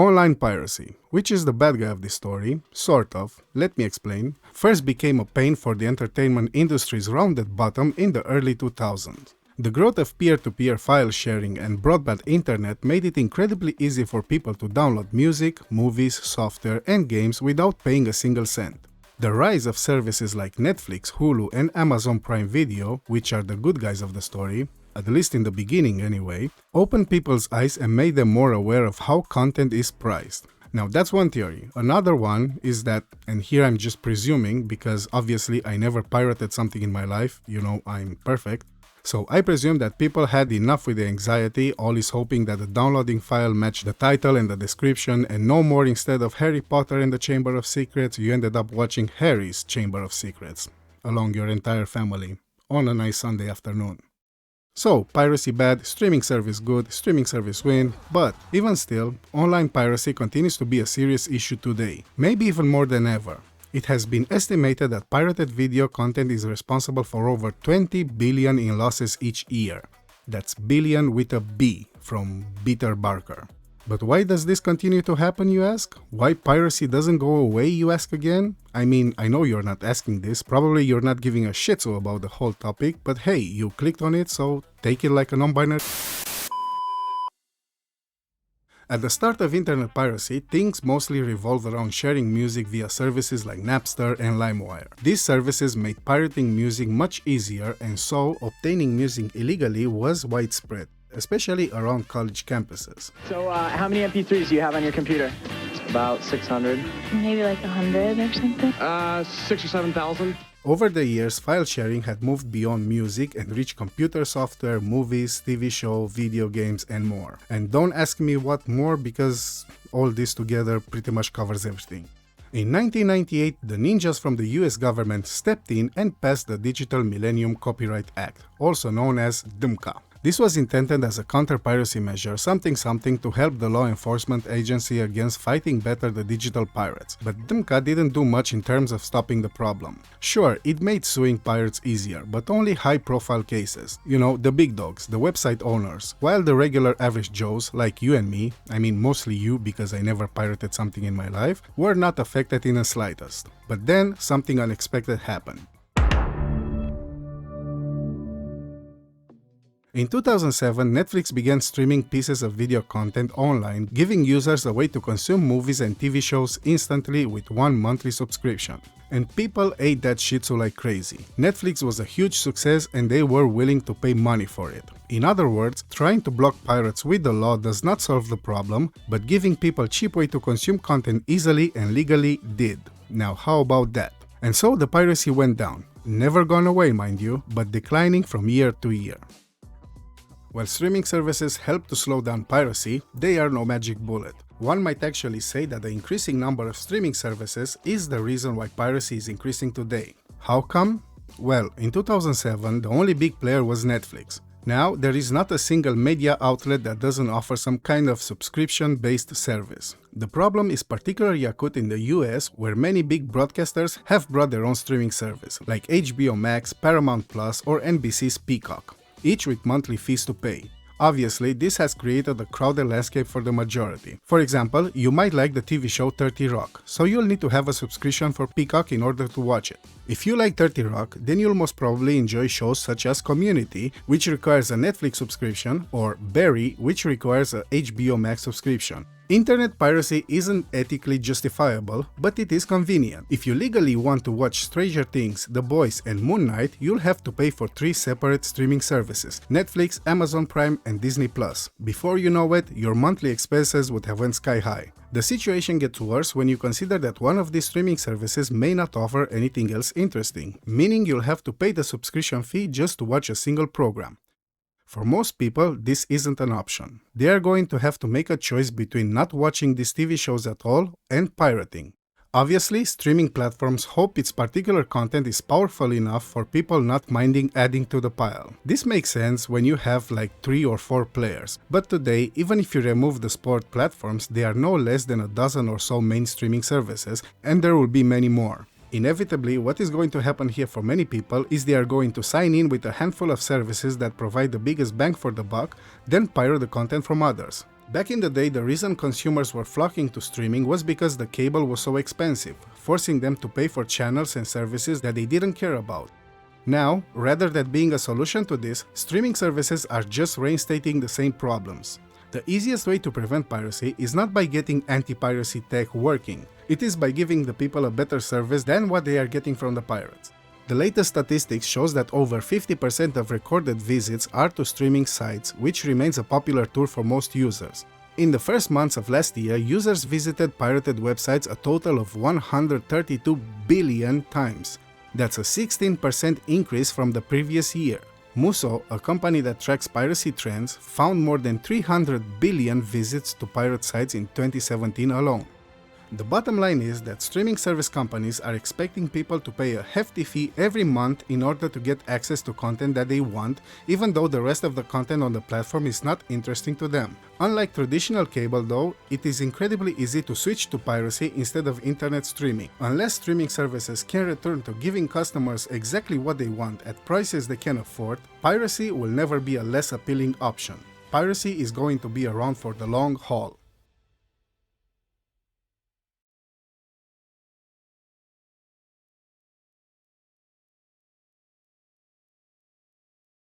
Online piracy, which is the bad guy of this story, sort of, let me explain, first became a pain for the entertainment industry's rounded bottom in the early 2000s. The growth of peer-to-peer file sharing and broadband internet made it incredibly easy for people to download music, movies, software, and games without paying a single cent. The rise of services like Netflix, Hulu, and Amazon Prime Video, which are the good guys of the story, at least in the beginning anyway, opened people's eyes and made them more aware of how content is priced. Now that's one theory. Another one is that, and here I'm just presuming because obviously I never pirated something in my life, you know, I'm perfect. So I presume that people had enough with the anxiety, always hoping that the downloading file matched the title and the description, and no more instead of Harry Potter and the Chamber of Secrets, you ended up watching Harry's Chamber of Secrets, along your entire family, on a nice Sunday afternoon. So, piracy bad, streaming service good, streaming service win, but even still, online piracy continues to be a serious issue today, maybe even more than ever. It has been estimated that pirated video content is responsible for over 20 billion in losses each year. That's billion with a B, from Peter Barker. But why does this continue to happen, you ask? Why piracy doesn't go away, you ask again? I mean, I know you're not asking this, probably you're not giving a shit about the whole topic, but hey, you clicked on it, so take it like a non-binary. At the start of internet piracy, things mostly revolved around sharing music via services like Napster and LimeWire. These services made pirating music much easier, and so obtaining music illegally was widespread, especially around college campuses. So how many MP3s do you have on your computer? About 600. Maybe like 100 or something? 6,000 or 7,000. Over the years, file sharing had moved beyond music and reached computer software, movies, TV show, video games, and more. And don't ask me what more because all this together pretty much covers everything. In 1998, the ninjas from the US government stepped in and passed the Digital Millennium Copyright Act, also known as DMCA. This was intended as a counter-piracy measure, something to help the law enforcement agency against fighting better the digital pirates. But DMCA didn't do much in terms of stopping the problem. Sure, it made suing pirates easier, but only high-profile cases. You know, the big dogs, the website owners. While the regular average Joes, like you and me, I mean mostly you because I never pirated something in my life, were not affected in the slightest. But then, something unexpected happened. In 2007, Netflix began streaming pieces of video content online, giving users a way to consume movies and TV shows instantly with one monthly subscription. And people ate that shit so like crazy. Netflix was a huge success and they were willing to pay money for it. In other words, trying to block pirates with the law does not solve the problem, but giving people a cheap way to consume content easily and legally did. Now how about that? And so the piracy went down. Never gone away, mind you, but declining from year to year. While streaming services help to slow down piracy, they are no magic bullet. One might actually say that the increasing number of streaming services is the reason why piracy is increasing today. How come? Well, in 2007, the only big player was Netflix. Now, there is not a single media outlet that doesn't offer some kind of subscription-based service. The problem is particularly acute in the US, where many big broadcasters have brought their own streaming service, like HBO Max, Paramount Plus, or NBC's Peacock, each with monthly fees to pay. Obviously, this has created a crowded landscape for the majority. For example, you might like the TV show 30 Rock, so you'll need to have a subscription for Peacock in order to watch it. If you like 30 Rock, then you'll most probably enjoy shows such as Community, which requires a Netflix subscription, or Barry, which requires a HBO Max subscription. Internet piracy isn't ethically justifiable, but it is convenient. If you legally want to watch Stranger Things, The Boys, and Moon Knight, you'll have to pay for 3 separate streaming services: Netflix, Amazon Prime, and Disney+. Before you know it, your monthly expenses would have went sky high. The situation gets worse when you consider that one of these streaming services may not offer anything else interesting, meaning you'll have to pay the subscription fee just to watch a single program. For most people, this isn't an option. They are going to have to make a choice between not watching these TV shows at all and pirating. Obviously, streaming platforms hope its particular content is powerful enough for people not minding adding to the pile. This makes sense when you have like 3 or 4 players, but today, even if you remove the sport platforms, there are no less than a dozen or so main streaming services, and there will be many more. Inevitably, what is going to happen here for many people is they are going to sign in with a handful of services that provide the biggest bang for the buck, then pirate the content from others. Back in the day, the reason consumers were flocking to streaming was because the cable was so expensive, forcing them to pay for channels and services that they didn't care about. Now, rather than being a solution to this, streaming services are just reinstating the same problems. The easiest way to prevent piracy is not by getting anti-piracy tech working, it is by giving the people a better service than what they are getting from the pirates. The latest statistics shows that over 50% of recorded visits are to streaming sites, which remains a popular tool for most users. In the first months of last year, users visited pirated websites a total of 132 billion times. That's a 16% increase from the previous year. Muso, a company that tracks piracy trends, found more than 300 billion visits to pirate sites in 2017 alone. The bottom line is that streaming service companies are expecting people to pay a hefty fee every month in order to get access to content that they want, even though the rest of the content on the platform is not interesting to them. Unlike traditional cable though, it is incredibly easy to switch to piracy instead of internet streaming. Unless streaming services can return to giving customers exactly what they want at prices they can afford, piracy will never be a less appealing option. Piracy is going to be around for the long haul.